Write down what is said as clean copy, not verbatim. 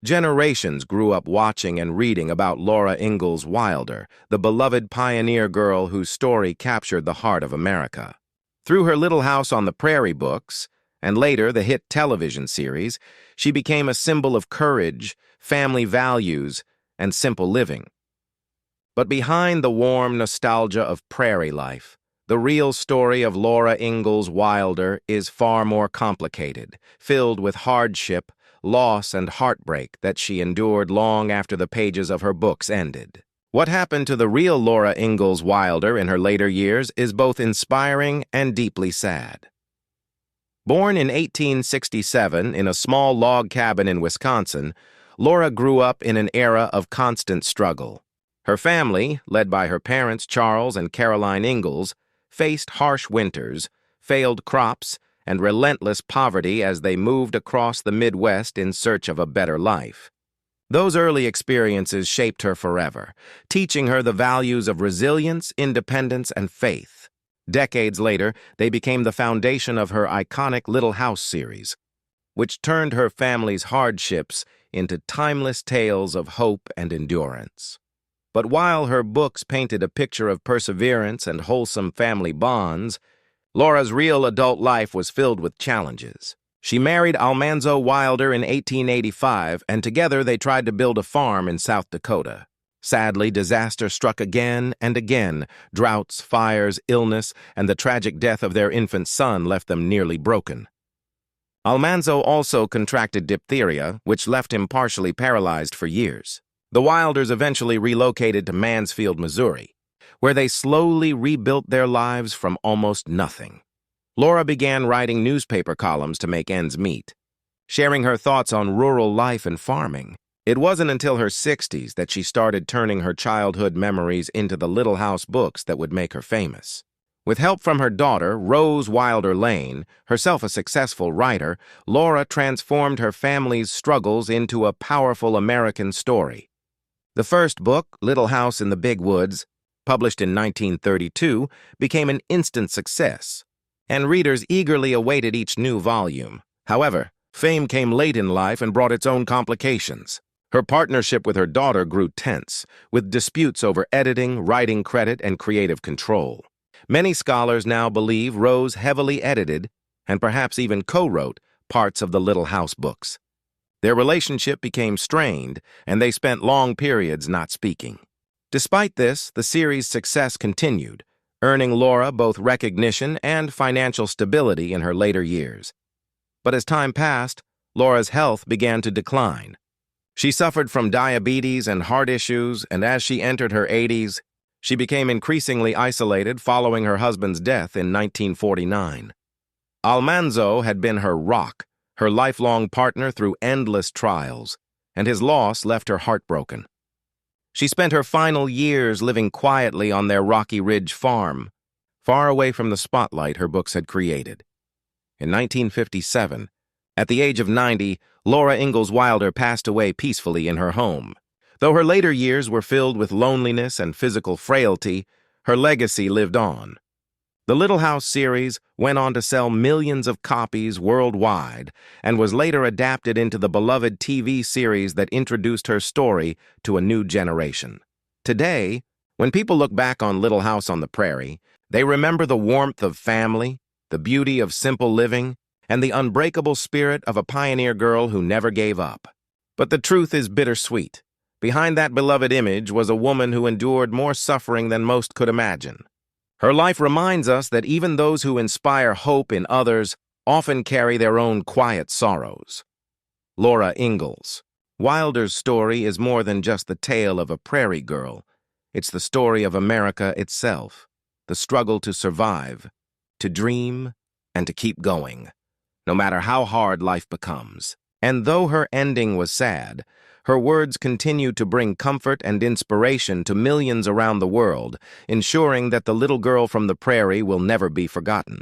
Generations grew up watching and reading about Laura Ingalls Wilder, the beloved pioneer girl whose story captured the heart of America. Through her Little House on the Prairie books, and later the hit television series, she became a symbol of courage, family values, and simple living. But behind the warm nostalgia of prairie life, the real story of Laura Ingalls Wilder is far more complicated, filled with hardship, loss, and heartbreak that she endured long after the pages of her books ended. What happened to the real Laura Ingalls Wilder in her later years is both inspiring and deeply sad. Born in 1867 in a small log cabin in Wisconsin, Laura grew up in an era of constant struggle. Her family, led by her parents Charles and Caroline Ingalls, faced harsh winters, failed crops, and relentless poverty as they moved across the Midwest in search of a better life. Those early experiences shaped her forever, teaching her the values of resilience, independence, and faith. Decades later, they became the foundation of her iconic Little House series, which turned her family's hardships into timeless tales of hope and endurance. But while her books painted a picture of perseverance and wholesome family bonds, Laura's real adult life was filled with challenges. She married Almanzo Wilder in 1885, and together they tried to build a farm in South Dakota. Sadly, disaster struck again and again. Droughts, fires, illness, and the tragic death of their infant son left them nearly broken. Almanzo also contracted diphtheria, which left him partially paralyzed for years. The Wilders eventually relocated to Mansfield, Missouri, where they slowly rebuilt their lives from almost nothing. Laura began writing newspaper columns to make ends meet, sharing her thoughts on rural life and farming. It wasn't until her 60s that she started turning her childhood memories into the Little House books that would make her famous. With help from her daughter, Rose Wilder Lane, herself a successful writer, Laura transformed her family's struggles into a powerful American story. The first book, Little House in the Big Woods, published in 1932, became an instant success, and readers eagerly awaited each new volume. However, fame came late in life and brought its own complications. Her partnership with her daughter grew tense, with disputes over editing, writing credit, and creative control. Many scholars now believe Rose heavily edited, and perhaps even co-wrote, parts of the Little House books. Their relationship became strained, and they spent long periods not speaking. Despite this, the series' success continued, earning Laura both recognition and financial stability in her later years. But as time passed, Laura's health began to decline. She suffered from diabetes and heart issues, and as she entered her 80s, she became increasingly isolated following her husband's death in 1949. Almanzo had been her rock, her lifelong partner through endless trials, and his loss left her heartbroken. She spent her final years living quietly on their Rocky Ridge farm, far away from the spotlight her books had created. In 1957, at the age of 90, Laura Ingalls Wilder passed away peacefully in her home. Though her later years were filled with loneliness and physical frailty, her legacy lived on. The Little House series went on to sell millions of copies worldwide and was later adapted into the beloved TV series that introduced her story to a new generation. Today, when people look back on Little House on the Prairie, they remember the warmth of family, the beauty of simple living, and the unbreakable spirit of a pioneer girl who never gave up. But the truth is bittersweet. Behind that beloved image was a woman who endured more suffering than most could imagine. Her life reminds us that even those who inspire hope in others often carry their own quiet sorrows. Laura Ingalls Wilder's story is more than just the tale of a prairie girl. It's the story of America itself, the struggle to survive, to dream, and to keep going, no matter how hard life becomes. And though her ending was sad, her words continue to bring comfort and inspiration to millions around the world, ensuring that the little girl from the prairie will never be forgotten.